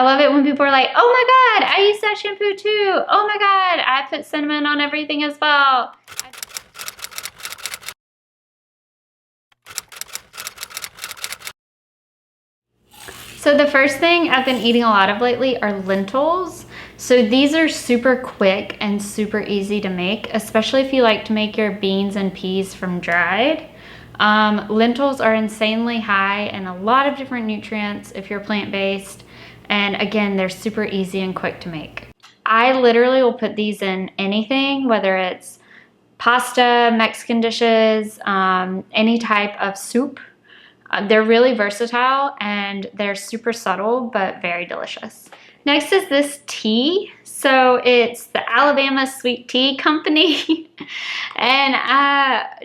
I love it when people are like, oh my God, I use that shampoo too. Oh my God, I put cinnamon on everything as well. So the first thing I've been eating a lot of lately are lentils. So these are super quick and super easy to make, especially if you like to make your beans and peas from dried. Lentils are insanely high in a lot of different nutrients if you're plant-based. And again, they're super easy and quick to make. I literally will put these in anything, whether it's pasta, Mexican dishes, any type of soup. They're really versatile and they're super subtle but very delicious. Next is this tea. So it's the Alabama Sweet Tea Company. And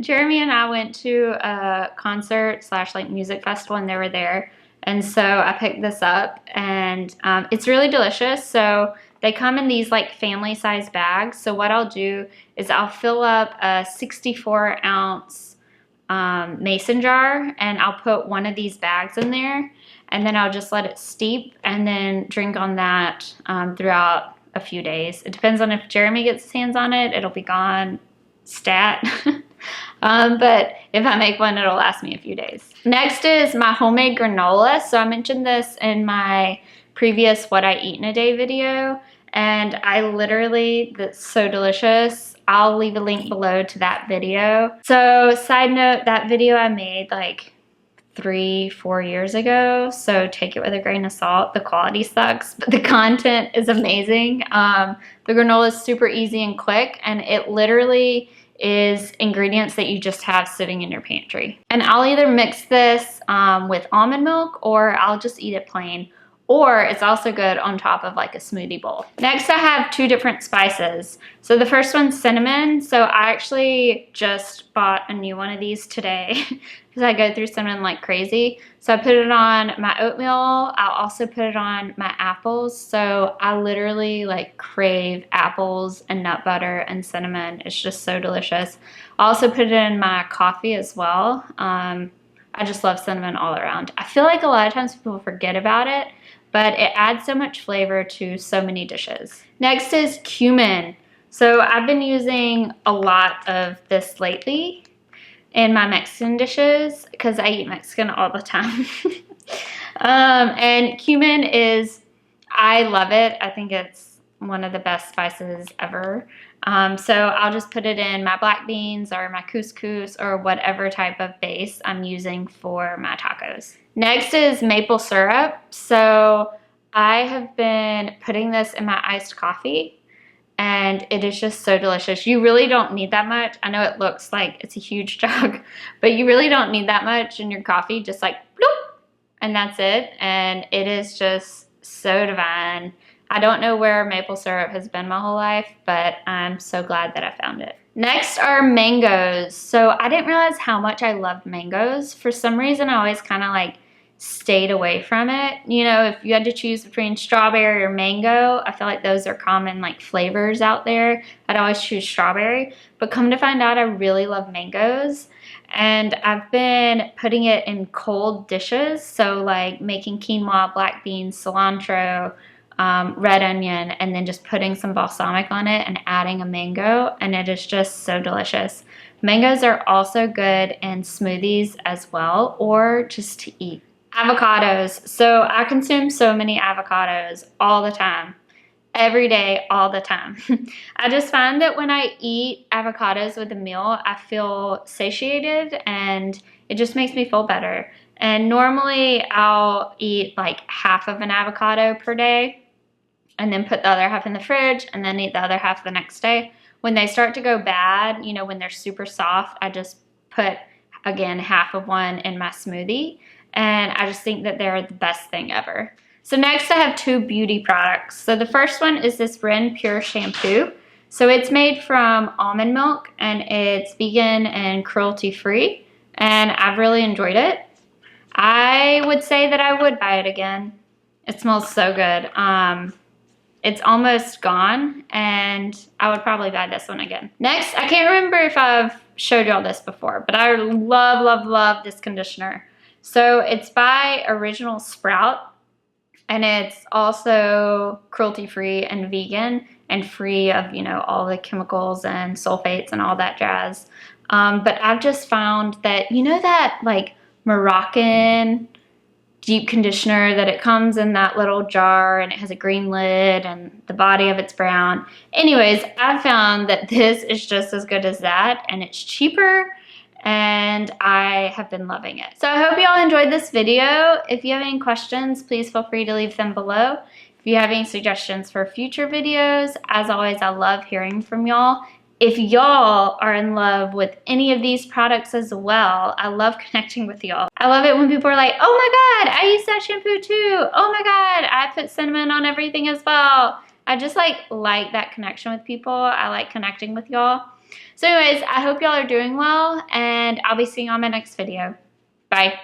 Jeremy and I went to a concert / like music festival and they were there. And so I picked this up and it's really delicious. So they come in these like family size bags. So what I'll do is I'll fill up a 64-ounce mason jar and I'll put one of these bags in there and then I'll just let it steep and then drink on that throughout a few days. It depends on if Jeremy gets his hands on it, it'll be gone stat. But if I make one, it'll last me a few days. Next is my homemade granola. So I mentioned this in my previous What I Eat in a Day video and I literally, that's so delicious. I'll leave a link below to that video. So side note, that video I made like 3-4 years ago. So take it with a grain of salt. The quality sucks, but the content is amazing. The granola is super easy and quick and it literally is ingredients that you just have sitting in your pantry. And I'll either mix this with almond milk or I'll just eat it plain. Or it's also good on top of like a smoothie bowl. Next, I have 2 different spices. So the first one's cinnamon. So I actually just bought a new one of these today because I go through cinnamon like crazy. So I put it on my oatmeal. I'll also put it on my apples. So I literally like crave apples and nut butter and cinnamon. It's just so delicious. I also put it in my coffee as well. I just love cinnamon all around. I feel like a lot of times people forget about it, but it adds so much flavor to so many dishes. Next is cumin. So I've been using a lot of this lately in my Mexican dishes because I eat Mexican all the time. And cumin is, I love it. I think it's one of the best spices ever. So I'll just put it in my black beans or my couscous or whatever type of base I'm using for my tacos. Next is maple syrup. So I have been putting this in my iced coffee and it is just so delicious. You really don't need that much. I know it looks like it's a huge jug, but you really don't need that much in your coffee. Just like bloop, and that's it. And it is just so divine. I don't know where maple syrup has been my whole life, but I'm so glad that I found it. Next are mangoes. So I didn't realize how much I loved mangoes. For some reason, I always kind of like stayed away from it. You know, if you had to choose between strawberry or mango, I feel like those are common like flavors out there. I'd always choose strawberry, but come to find out I really love mangoes. And I've been putting it in cold dishes. So like making quinoa, black beans, cilantro, red onion, and then just putting some balsamic on it and adding a mango, and it is just so delicious. Mangoes are also good in smoothies as well, or just to eat. Avocados. So I consume so many avocados all the time. Every day, all the time. I just find that when I eat avocados with a meal, I feel satiated and it just makes me feel better. And normally I'll eat like half of an avocado per day and then put the other half in the fridge and then eat the other half the next day. When they start to go bad, you know, when they're super soft, I just put, again, half of one in my smoothie. And I just think that they're the best thing ever. So next I have 2 beauty products. So the first one is this Ren Pure shampoo. So it's made from almond milk and it's vegan and cruelty free. And I've really enjoyed it. I would say that I would buy it again. It smells so good. It's almost gone and I would probably buy this one again. Next, I can't remember if I've showed y'all this before, but I love, love, love this conditioner. So it's by Original Sprout And it's also cruelty-free and vegan and free of, you know, all the chemicals and sulfates and all that jazz. But I've just found that, you know, that like Moroccan deep conditioner that it comes in that little jar and it has a green lid and the body of it's brown. Anyways, I've found that this is just as good as that, and it's cheaper, and I have been loving it. So I hope you all enjoyed this video. If you have any questions, please feel free to leave them below. If you have any suggestions for future videos, as always, I love hearing from y'all. If y'all are in love with any of these products as well, I love connecting with y'all. I love it when people are like, oh my God, I use that shampoo too. Oh my God, I put cinnamon on everything as well. I just like that connection with people. I like connecting with y'all. So anyways, I hope y'all are doing well, and I'll be seeing you on my next video. Bye.